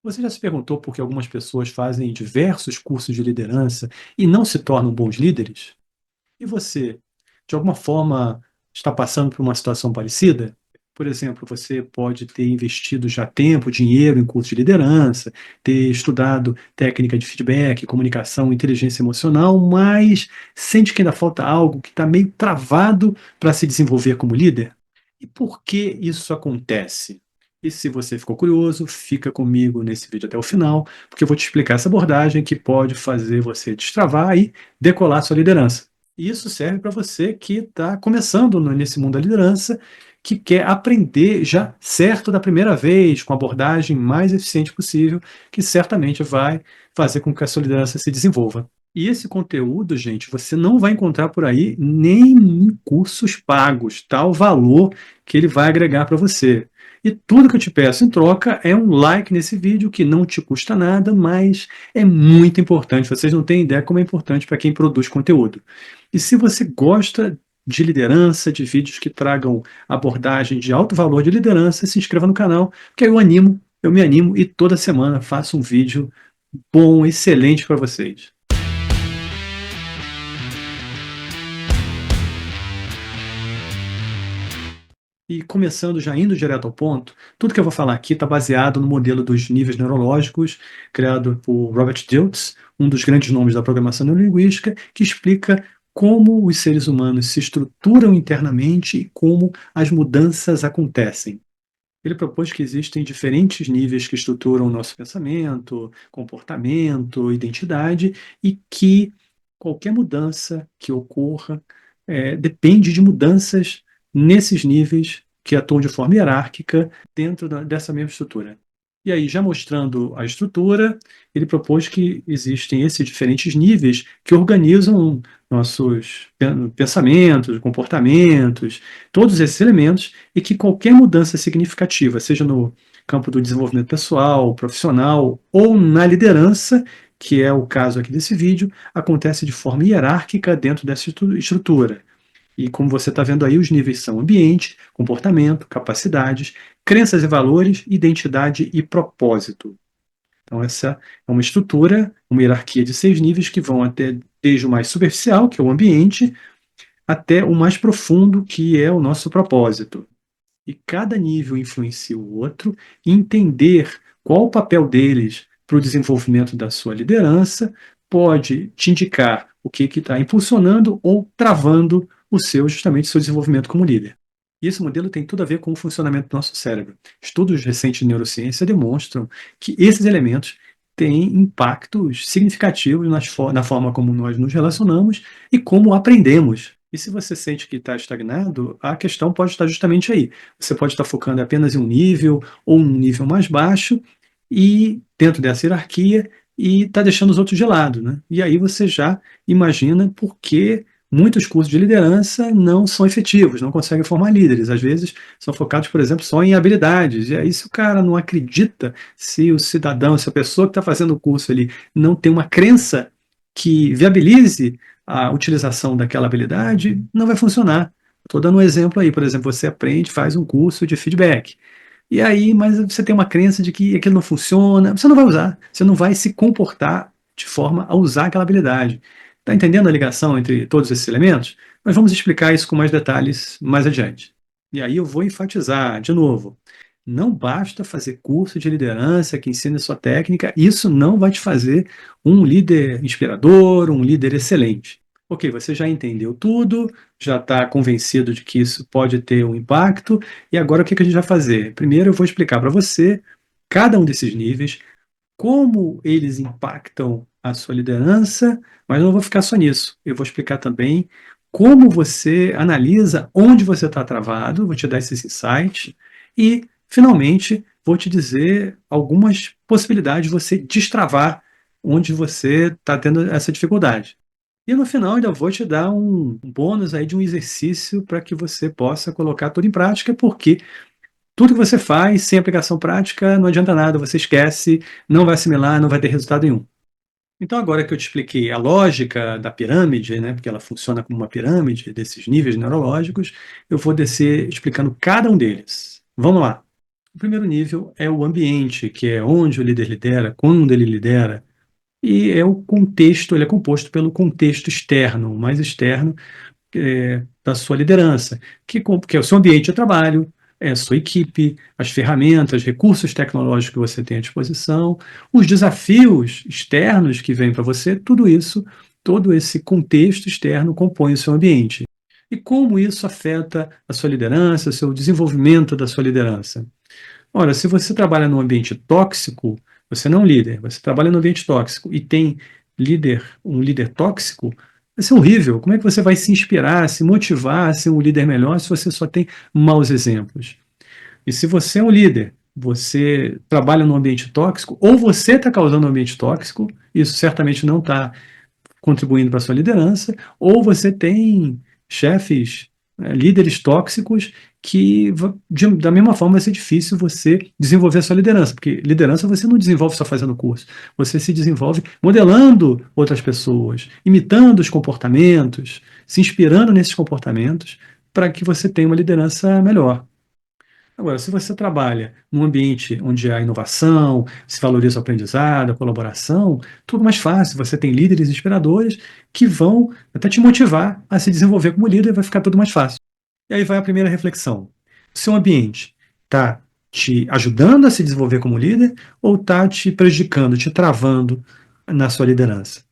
Você já se perguntou por que algumas pessoas fazem diversos cursos de liderança e não se tornam bons líderes? E você, de alguma forma, está passando por uma situação parecida? Por exemplo, você pode ter investido já tempo, dinheiro em curso de liderança, ter estudado técnica de feedback, comunicação, inteligência emocional, mas sente que ainda falta algo que está meio travado para se desenvolver como líder? E por que isso acontece? E se você ficou curioso, fica comigo nesse vídeo até o final, porque eu vou te explicar essa abordagem que pode fazer você destravar e decolar sua liderança. E isso serve para você que está começando nesse mundo da liderança, que quer aprender já certo da primeira vez, com a abordagem mais eficiente possível, que certamente vai fazer com que a sua liderança se desenvolva. E esse conteúdo, gente, você não vai encontrar por aí nem em cursos pagos, tal valor que ele vai agregar para você. E tudo que eu te peço em troca é um like nesse vídeo, que não te custa nada, mas é muito importante. Vocês não têm ideia como é importante para quem produz conteúdo. E se você gosta de liderança, de vídeos que tragam abordagem de alto valor de liderança, se inscreva no canal, que eu me animo e toda semana faço um vídeo bom, excelente para vocês. E começando, já indo direto ao ponto, tudo que eu vou falar aqui está baseado no modelo dos níveis neurológicos, criado por Robert Dilts, um dos grandes nomes da programação neurolinguística, que explica como os seres humanos se estruturam internamente e como as mudanças acontecem. Ele propôs que existem diferentes níveis que estruturam o nosso pensamento, comportamento, identidade, e que qualquer mudança que ocorra depende de mudanças nesses níveis que atuam de forma hierárquica dentro dessa mesma estrutura. E aí, já mostrando a estrutura, ele propôs que existem esses diferentes níveis que organizam nossos pensamentos, comportamentos, todos esses elementos, e que qualquer mudança significativa, seja no campo do desenvolvimento pessoal, profissional ou na liderança, que é o caso aqui desse vídeo, acontece de forma hierárquica dentro dessa estrutura. E como você está vendo aí, os níveis são ambiente, comportamento, capacidades, crenças e valores, identidade e propósito. Então, essa é uma estrutura, uma hierarquia de 6 níveis que vão até desde o mais superficial, que é o ambiente, até o mais profundo, que é o nosso propósito. E cada nível influencia o outro, e entender qual o papel deles para o desenvolvimento da sua liderança pode te indicar o que está impulsionando ou travando justamente o seu desenvolvimento como líder. E esse modelo tem tudo a ver com o funcionamento do nosso cérebro. Estudos recentes de neurociência demonstram que esses elementos têm impactos significativos na forma como nós nos relacionamos e como aprendemos. E se você sente que está estagnado, a questão pode estar justamente aí. Você pode estar focando apenas em um nível ou um nível mais baixo, e dentro dessa hierarquia, e está deixando os outros de lado, né? E aí você já imagina por que muitos cursos de liderança não são efetivos, não conseguem formar líderes. Às vezes são focados, por exemplo, só em habilidades. E aí, se o cara não acredita, se o cidadão, se a pessoa que está fazendo o curso ali não tem uma crença que viabilize a utilização daquela habilidade, não vai funcionar. Estou dando um exemplo aí, por exemplo, você aprende, faz um curso de feedback. E aí, mas você tem uma crença de que aquilo não funciona, você não vai usar, você não vai se comportar de forma a usar aquela habilidade. Está entendendo a ligação entre todos esses elementos? Mas vamos explicar isso com mais detalhes mais adiante. E aí eu vou enfatizar, de novo, não basta fazer curso de liderança que ensine a sua técnica, isso não vai te fazer um líder inspirador, um líder excelente. Ok, você já entendeu tudo, já está convencido de que isso pode ter um impacto, e agora o que a gente vai fazer? Primeiro eu vou explicar para você cada um desses níveis, como eles impactam a sua liderança, mas não vou ficar só nisso. Eu vou explicar também como você analisa onde você está travado, vou te dar esses insights, e, finalmente, vou te dizer algumas possibilidades de você destravar onde você está tendo essa dificuldade. E no final ainda vou te dar um bônus aí de um exercício para que você possa colocar tudo em prática, porque tudo que você faz sem aplicação prática não adianta nada, você esquece, não vai assimilar, não vai ter resultado nenhum. Então, agora que eu te expliquei a lógica da pirâmide, né, porque ela funciona como uma pirâmide desses níveis neurológicos, eu vou descer explicando cada um deles. Vamos lá. O primeiro nível é o ambiente, que é onde o líder lidera, quando ele lidera, e é o contexto, ele é composto pelo contexto externo, o mais externo da sua liderança, que é o seu ambiente de trabalho, é a sua equipe, as ferramentas, recursos tecnológicos que você tem à disposição, os desafios externos que vêm para você, tudo isso, todo esse contexto externo compõe o seu ambiente. E como isso afeta a sua liderança, o seu desenvolvimento da sua liderança? Ora, se você trabalha num ambiente tóxico, você não é um líder, você trabalha num ambiente tóxico e tem um líder tóxico, vai ser horrível. Como é que você vai se inspirar, se motivar a ser um líder melhor se você só tem maus exemplos? E se você é um líder, você trabalha num ambiente tóxico, ou você está causando um ambiente tóxico, isso certamente não está contribuindo para a sua liderança, ou você tem chefes, líderes tóxicos que, da mesma forma, vai ser difícil você desenvolver a sua liderança, porque liderança você não desenvolve só fazendo curso, você se desenvolve modelando outras pessoas, imitando os comportamentos, se inspirando nesses comportamentos para que você tenha uma liderança melhor. Agora, se você trabalha num ambiente onde há inovação, se valoriza o aprendizado, a colaboração, tudo mais fácil. Você tem líderes inspiradores que vão até te motivar a se desenvolver como líder e vai ficar tudo mais fácil. E aí vai a primeira reflexão. O seu ambiente está te ajudando a se desenvolver como líder ou está te prejudicando, te travando na sua liderança?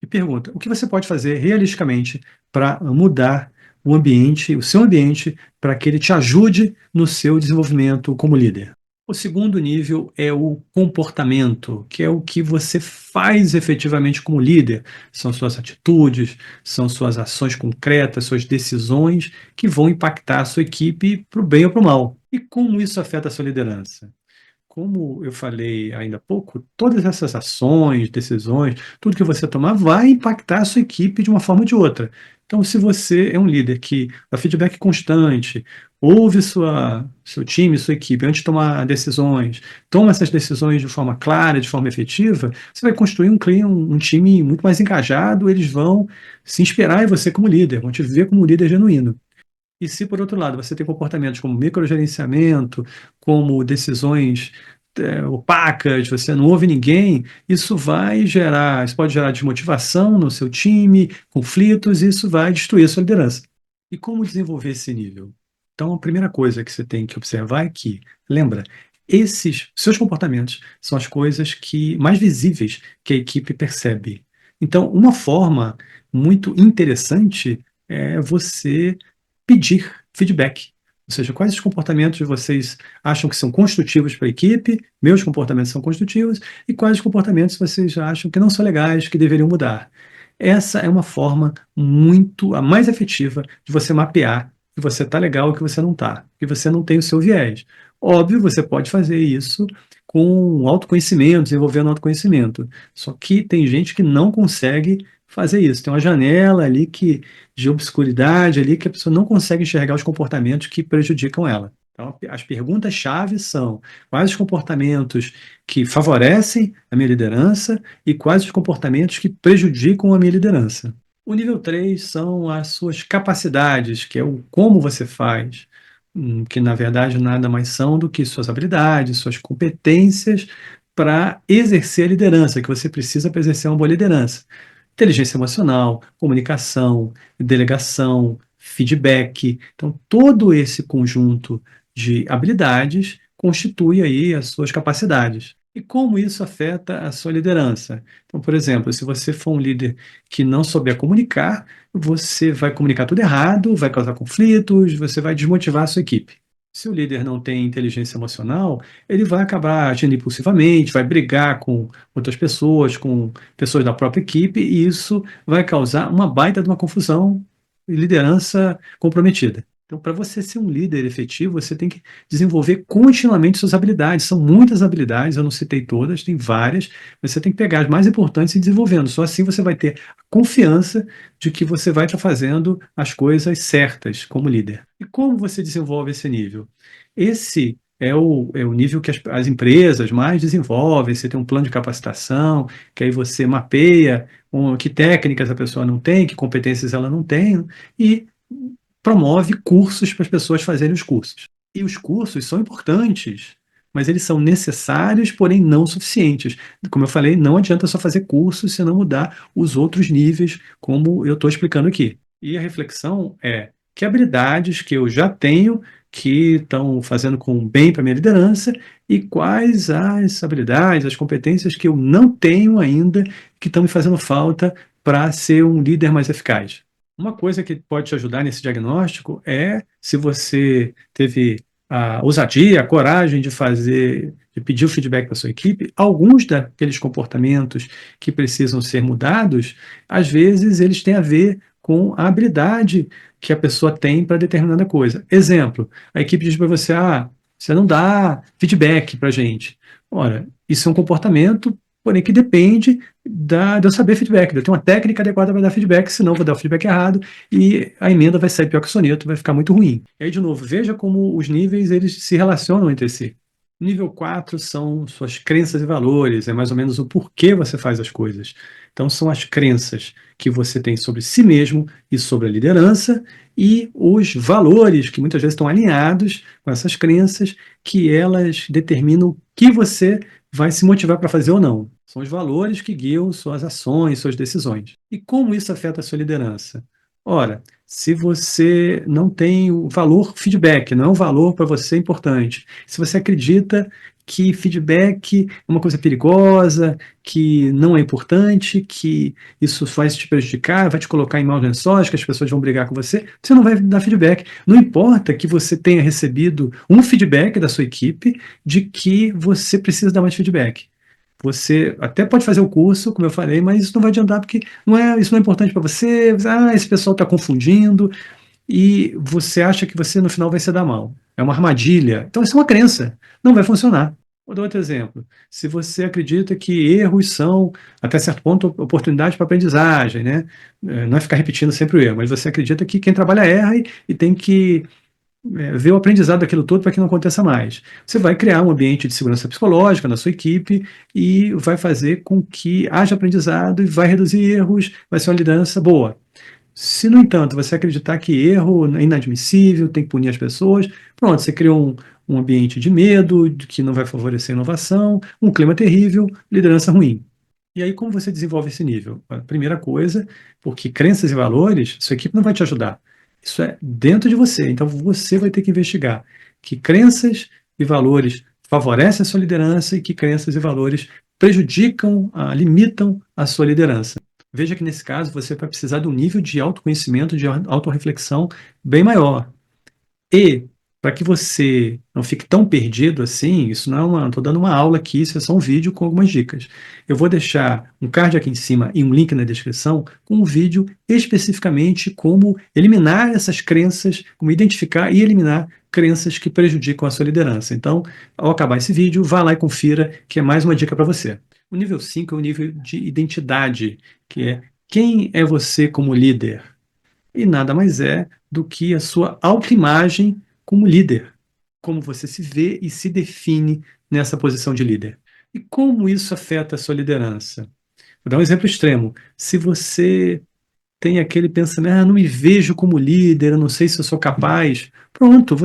E pergunta: o que você pode fazer realisticamente para mudar o ambiente, o seu ambiente, para que ele te ajude no seu desenvolvimento como líder? O segundo nível é o comportamento, que é o que você faz efetivamente como líder. São suas atitudes, são suas ações concretas, suas decisões que vão impactar a sua equipe para o bem ou para o mal. E como isso afeta a sua liderança? Como eu falei ainda há pouco, todas essas ações, decisões, tudo que você tomar vai impactar a sua equipe de uma forma ou de outra. Então, se você é um líder que dá feedback constante, ouve seu time, sua equipe antes de tomar decisões, toma essas decisões de forma clara, de forma efetiva, você vai construir um time muito mais engajado, eles vão se inspirar em você como líder, vão te ver como um líder genuíno. E se, por outro lado, você tem comportamentos como microgerenciamento, como decisões opacas, você não ouve ninguém, isso pode gerar desmotivação no seu time, conflitos, e isso vai destruir a sua liderança. E como desenvolver esse nível? Então, a primeira coisa que você tem que observar é que, lembra, esses seus comportamentos são as coisas que mais visíveis que a equipe percebe. Então, uma forma muito interessante é você pedir feedback. Ou seja, quais os comportamentos vocês acham que são construtivos para a equipe, meus comportamentos são construtivos, e quais os comportamentos vocês acham que não são legais, que deveriam mudar. Essa é uma forma a mais efetiva de você mapear que você está legal e que você não está, que você não tem o seu viés. Óbvio, você pode fazer isso com autoconhecimento, desenvolvendo autoconhecimento. Só que tem gente que não consegue fazer isso. Tem uma janela ali de obscuridade ali que a pessoa não consegue enxergar os comportamentos que prejudicam ela. Então, as perguntas-chave são: quais os comportamentos que favorecem a minha liderança e quais os comportamentos que prejudicam a minha liderança? O nível 3 são as suas capacidades, que é o como você faz, que na verdade nada mais são do que suas habilidades, suas competências para exercer a liderança, que você precisa para exercer uma boa liderança. Inteligência emocional, comunicação, delegação, feedback. Então, todo esse conjunto de habilidades constitui aí as suas capacidades. E como isso afeta a sua liderança? Então, por exemplo, se você for um líder que não souber comunicar, você vai comunicar tudo errado, vai causar conflitos, você vai desmotivar a sua equipe. Se o líder não tem inteligência emocional, ele vai acabar agindo impulsivamente, vai brigar com outras pessoas, com pessoas da própria equipe, e isso vai causar uma baita de uma confusão e liderança comprometida. Então, para você ser um líder efetivo, você tem que desenvolver continuamente suas habilidades. São muitas habilidades, eu não citei todas, tem várias, mas você tem que pegar as mais importantes e ir desenvolvendo. Só assim você vai ter confiança de que você vai estar fazendo as coisas certas como líder. E como você desenvolve esse nível? Esse é o nível que as empresas mais desenvolvem. Você tem um plano de capacitação, que aí você mapeia que técnicas a pessoa não tem, que competências ela não tem, e promove cursos para as pessoas fazerem os cursos. E os cursos são importantes. mas eles são necessários, porém não suficientes. Como eu falei, não adianta só fazer curso se não mudar os outros níveis, como eu estou explicando aqui. E a reflexão é que habilidades que eu já tenho que estão fazendo com bem para minha liderança e quais as habilidades, as competências que eu não tenho ainda que estão me fazendo falta para ser um líder mais eficaz. Uma coisa que pode te ajudar nesse diagnóstico é se você teve a ousadia, a coragem de fazer, de pedir o feedback da sua equipe, alguns daqueles comportamentos que precisam ser mudados, às vezes eles têm a ver com a habilidade que a pessoa tem para determinada coisa. Exemplo, a equipe diz para você, você não dá feedback para a gente. Ora, isso é um comportamento, porém que depende de eu saber feedback, de eu ter uma técnica adequada para dar feedback, senão eu vou dar o feedback errado e a emenda vai sair pior que o soneto, vai ficar muito ruim. E aí, de novo, veja como os níveis eles se relacionam entre si. Nível 4 são suas crenças e valores, é mais ou menos o porquê você faz as coisas. Então, são as crenças que você tem sobre si mesmo e sobre a liderança, e os valores que muitas vezes estão alinhados com essas crenças, que elas determinam o que você vai se motivar para fazer ou não. São os valores que guiam suas ações, suas decisões. E como isso afeta a sua liderança? Ora, se você não tem o valor feedback, não é um valor para você importante, se você acredita que feedback é uma coisa perigosa, que não é importante, que isso vai te prejudicar, vai te colocar em maus lençóis, que as pessoas vão brigar com você, você não vai dar feedback. Não importa que você tenha recebido um feedback da sua equipe de que você precisa dar mais feedback. Você até pode fazer o curso, como eu falei, mas isso não vai adiantar porque isso não é importante para você. Esse pessoal está confundindo e você acha que você no final vai se dar mal. É uma armadilha. Então isso é uma crença. Não vai funcionar. Vou dar outro exemplo. Se você acredita que erros são, até certo ponto, oportunidades para aprendizagem, né? Não é ficar repetindo sempre o erro, mas você acredita que quem trabalha erra e tem que ver o aprendizado daquilo todo para que não aconteça mais. Você vai criar um ambiente de segurança psicológica na sua equipe e vai fazer com que haja aprendizado e vai reduzir erros, vai ser uma liderança boa. Se, no entanto, você acreditar que erro é inadmissível, tem que punir as pessoas, pronto, você criou um ambiente de medo, de que não vai favorecer a inovação, um clima terrível, liderança ruim. E aí, como você desenvolve esse nível? A primeira coisa, porque crenças e valores, sua equipe não vai te ajudar. Isso é dentro de você. Então, você vai ter que investigar que crenças e valores favorecem a sua liderança e que crenças e valores prejudicam, limitam a sua liderança. Veja que, nesse caso, você vai precisar de um nível de autoconhecimento, de autorreflexão bem maior. E, para que você não fique tão perdido assim, isso não é uma. Estou dando uma aula aqui, isso é só um vídeo com algumas dicas. Eu vou deixar um card aqui em cima e um link na descrição com um vídeo especificamente como eliminar essas crenças, como identificar e eliminar crenças que prejudicam a sua liderança. Então, ao acabar esse vídeo, vá lá e confira, que é mais uma dica para você. O nível 5 é o nível de identidade, que é quem é você como líder? E nada mais é do que a sua autoimagem como líder, como você se vê e se define nessa posição de líder. E como isso afeta a sua liderança? Vou dar um exemplo extremo. Se você tem aquele pensamento, não me vejo como líder, eu não sei se eu sou capaz. Pronto,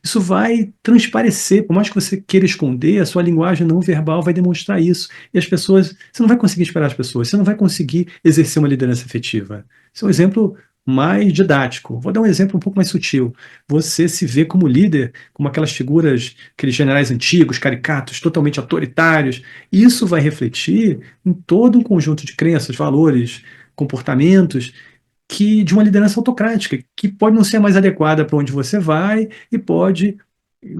isso vai transparecer, por mais que você queira esconder, a sua linguagem não verbal vai demonstrar isso. E as pessoas, você não vai conseguir esperar as pessoas, você não vai conseguir exercer uma liderança efetiva. Esse é um exemplo mais didático. Vou dar um exemplo um pouco mais sutil. Você se vê como líder, como aquelas figuras, aqueles generais antigos, caricatos, totalmente autoritários. Isso vai refletir em todo um conjunto de crenças, valores, comportamentos que de uma liderança autocrática, que pode não ser a mais adequada para onde você vai e pode,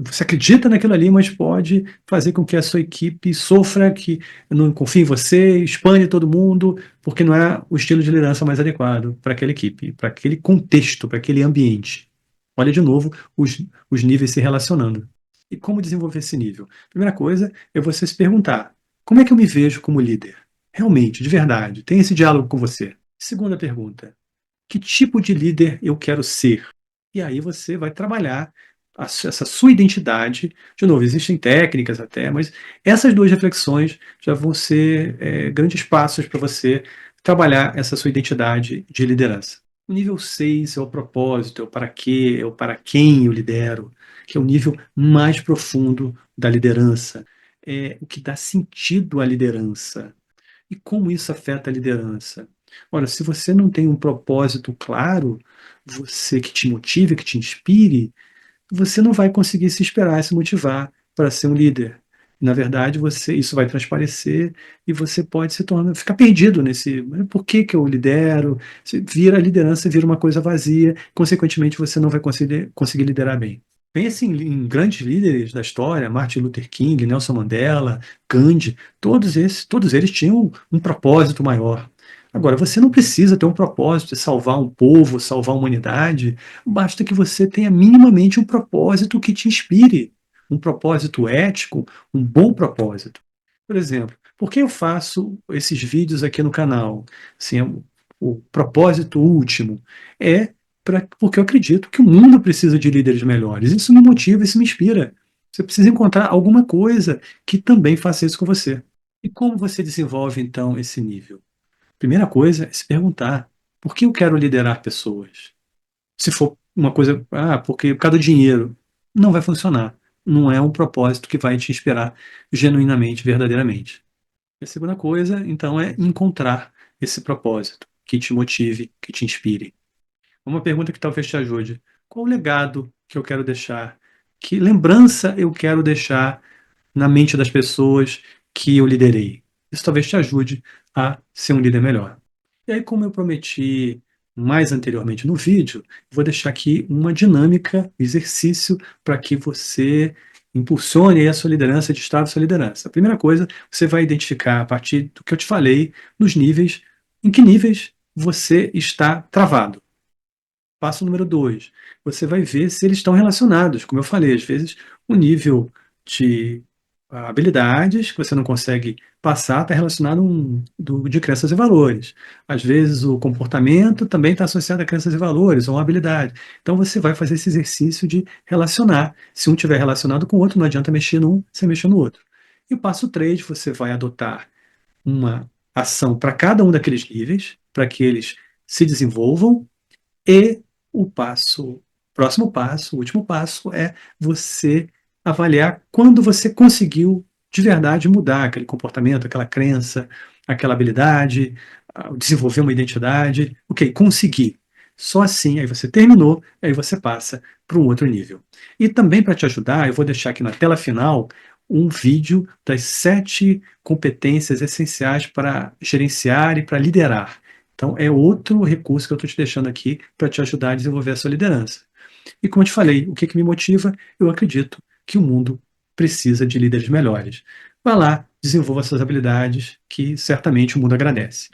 você acredita naquilo ali, mas pode fazer com que a sua equipe sofra, que não confie em você, expande todo mundo, porque não é o estilo de liderança mais adequado para aquela equipe, para aquele contexto, para aquele ambiente. Olha de novo os níveis se relacionando. E como desenvolver esse nível? Primeira coisa é você se perguntar: como é que eu me vejo como líder? Realmente, de verdade, tem esse diálogo com você. Segunda pergunta: que tipo de líder eu quero ser? E aí você vai trabalhar essa sua identidade. De novo, existem técnicas até, mas essas duas reflexões já vão ser grandes passos para você trabalhar essa sua identidade de liderança. O nível 6 é o propósito, é o para quê, é o para quem eu lidero. que é o nível mais profundo da liderança. É o que dá sentido à liderança. E como isso afeta a liderança? Ora, se você não tem um propósito claro, você que te motive, que te inspire, você não vai conseguir se esperar, se motivar para ser um líder. Na verdade, isso vai transparecer e você pode se tornar, ficar perdido nesse, por que que eu lidero? A liderança vira uma coisa vazia, consequentemente você não vai conseguir liderar bem. Pense em grandes líderes da história, Martin Luther King, Nelson Mandela, Gandhi, todos eles tinham um propósito maior. Agora, você não precisa ter um propósito de salvar um povo, salvar a humanidade, basta que você tenha minimamente um propósito que te inspire, um propósito ético, um bom propósito. Por exemplo, por que eu faço esses vídeos aqui no canal? Assim, o propósito último é porque eu acredito que o mundo precisa de líderes melhores. Isso me motiva, isso me inspira. Você precisa encontrar alguma coisa que também faça isso com você. E como você desenvolve, então, esse nível? Primeira coisa é se perguntar: por que eu quero liderar pessoas? Se for uma coisa, porque por causa do dinheiro, não vai funcionar. Não é um propósito que vai te inspirar genuinamente, verdadeiramente. E a segunda coisa, então, é encontrar esse propósito que te motive, que te inspire. Uma pergunta que talvez te ajude: qual o legado que eu quero deixar? Que lembrança eu quero deixar na mente das pessoas que eu liderei? Isso talvez te ajude a ser um líder melhor. E aí, como eu prometi mais anteriormente no vídeo, vou deixar aqui uma dinâmica, exercício, para que você impulsione aí a sua liderança, destrave a sua liderança. A primeira coisa, você vai identificar, a partir do que eu te falei, nos níveis, em que níveis você está travado. Passo número 2, você vai ver se eles estão relacionados. Como eu falei, às vezes o nível de habilidades que você não consegue passar está relacionado de crenças e valores. Às vezes o comportamento também está associado a crenças e valores, ou uma habilidade. Então você vai fazer esse exercício de relacionar. Se um tiver relacionado com o outro, não adianta mexer num sem mexer no outro. E o passo 3, você vai adotar uma ação para cada um daqueles níveis, para que eles se desenvolvam e próximo passo, o último passo é você avaliar quando você conseguiu de verdade mudar aquele comportamento, aquela crença, aquela habilidade, desenvolver uma identidade. Ok, consegui. Só assim, aí você terminou, aí você passa para um outro nível. E também para te ajudar, eu vou deixar aqui na tela final um vídeo das 7 competências essenciais para gerenciar e para liderar. Então, é outro recurso que eu estou te deixando aqui para te ajudar a desenvolver a sua liderança. E como eu te falei, o que, que me motiva? Eu acredito que o mundo precisa de líderes melhores. Vá lá, desenvolva suas habilidades, que certamente o mundo agradece.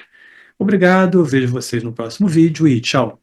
Obrigado, eu vejo vocês no próximo vídeo e tchau!